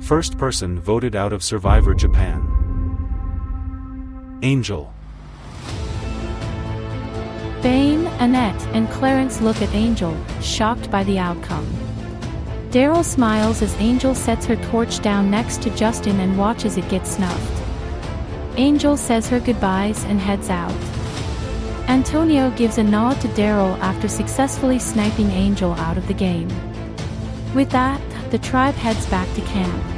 First person voted out of Survivor Japan. Angel. Bane, Annette, and Clarence look at Angel, shocked by the outcome. Daryl smiles as Angel sets her torch down next to Justin and watches it get snuffed. Angel says her goodbyes and heads out. Antonio gives a nod to Daryl after successfully sniping Angel out of the game. With that, the tribe heads back to camp.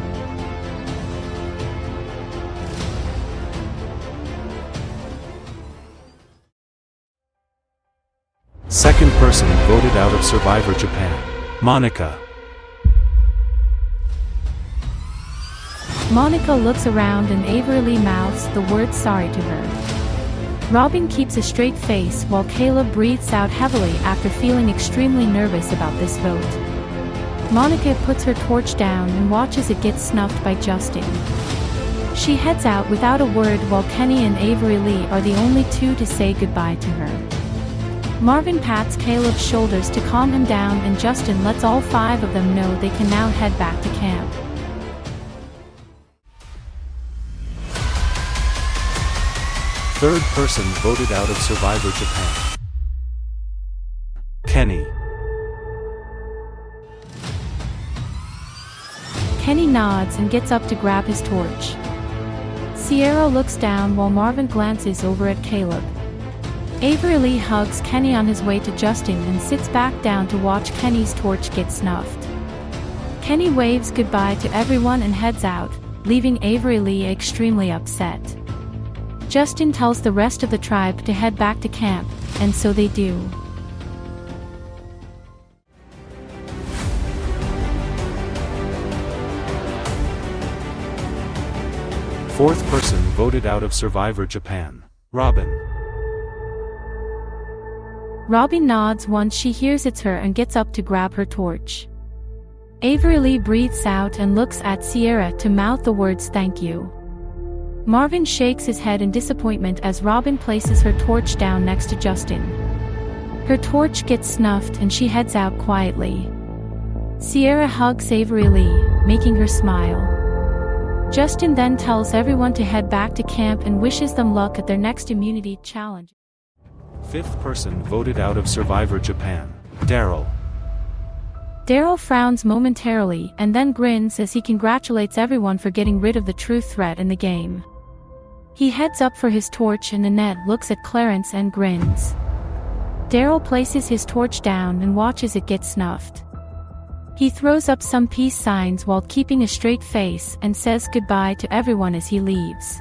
Second person voted out of Survivor Japan. Monica. Monica looks around and Avery mouths the word sorry to her. Robin keeps a straight face while Caleb breathes out heavily after feeling extremely nervous about this vote. Monica puts her torch down and watches it get snuffed by Justin. She heads out without a word while Kenny and Avery Lee are the only two to say goodbye to her. Marvin pats Caleb's shoulders to calm him down and Justin lets all five of them know they can now head back to camp. Third person voted out of Survivor Japan. Kenny. Kenny nods and gets up to grab his torch. Sierra looks down while Marvin glances over at Caleb. Avery Lee hugs Kenny on his way to Justin and sits back down to watch Kenny's torch get snuffed. Kenny waves goodbye to everyone and heads out, leaving Avery Lee extremely upset. Justin tells the rest of the tribe to head back to camp, and so they do. Fourth person voted out of Survivor Japan. Robin. Robin nods once she hears it's her and gets up to grab her torch. Avery Lee breathes out and looks at Sierra to mouth the words thank you. Marvin shakes his head in disappointment as Robin places her torch down next to Justin. Her torch gets snuffed and she heads out quietly. Sierra hugs Avery Lee, making her smile. Justin then tells everyone to head back to camp and wishes them luck at their next immunity challenge. Fifth person voted out of Survivor Japan. Daryl. Daryl frowns momentarily and then grins as he congratulates everyone for getting rid of the true threat in the game. He heads up for his torch and Annette looks at Clarence and grins. Daryl places his torch down and watches it get snuffed. He throws up some peace signs while keeping a straight face and says goodbye to everyone as he leaves.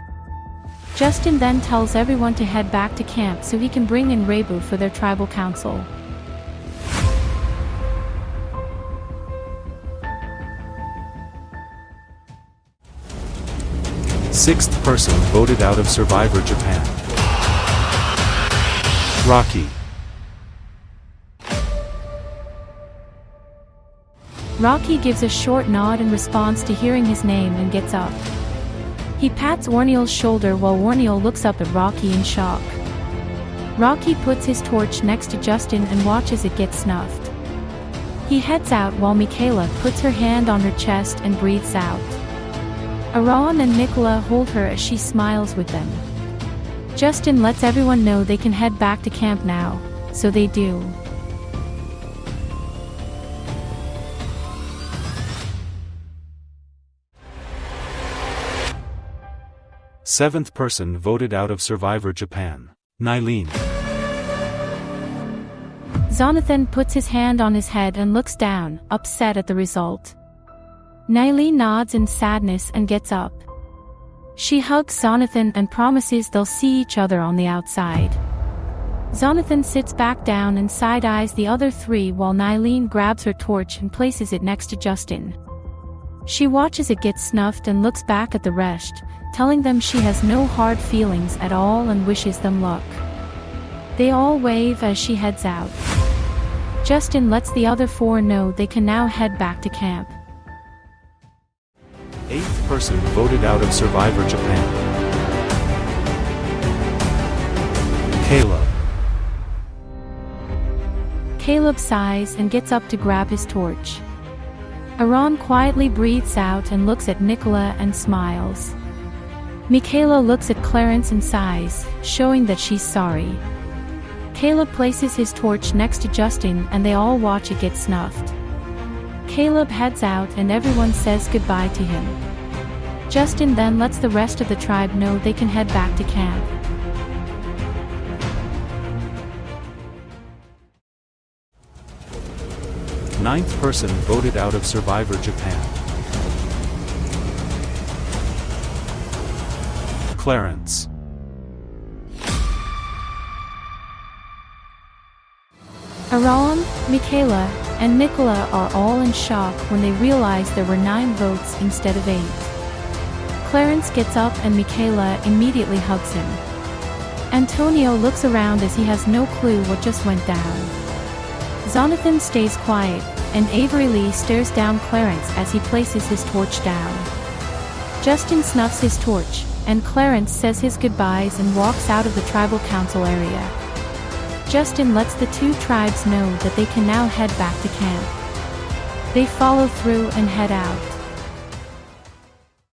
Justin then tells everyone to head back to camp so he can bring in Rebu for their tribal council. Sixth person voted out of Survivor Japan. Rocky. Rocky gives a short nod in response to hearing his name and gets up. He pats Orneal's shoulder while Orneal looks up at Rocky in shock. Rocky puts his torch next to Justin and watches it get snuffed. He heads out while Michaela puts her hand on her chest and breathes out. Aaron and Nicola hold her as she smiles with them. Justin lets everyone know they can head back to camp now, so they do. Seventh person voted out of Survivor Japan. Nylene. Zonathan puts his hand on his head and looks down, upset at the result. Nylene nods in sadness and gets up. She hugs Zonathan and promises they'll see each other on the outside. Zonathan sits back down and side-eyes the other three while Nylene grabs her torch and places it next to Justin. She watches it get snuffed and looks back at the rest, telling them she has no hard feelings at all and wishes them luck. They all wave as she heads out. Justin lets the other four know they can now head back to camp. Eighth person voted out of Survivor Japan. Caleb. Caleb sighs and gets up to grab his torch. Aaron quietly breathes out and looks at Nicola and smiles. Michaela looks at Clarence and sighs, showing that she's sorry. Caleb places his torch next to Justin and they all watch it get snuffed. Caleb heads out and everyone says goodbye to him. Justin then lets the rest of the tribe know they can head back to camp. Ninth person voted out of Survivor Japan. Clarence. Aaron, Michaela, and Nicola are all in shock when they realize there were 9 votes instead of 8. Clarence gets up and Michaela immediately hugs him. Antonio looks around as he has no clue what just went down. Jonathan stays quiet, and Avery Lee stares down Clarence as he places his torch down. Justin snuffs his torch, and Clarence says his goodbyes and walks out of the tribal council area. Justin lets the 2 tribes know that they can now head back to camp. They follow through and head out.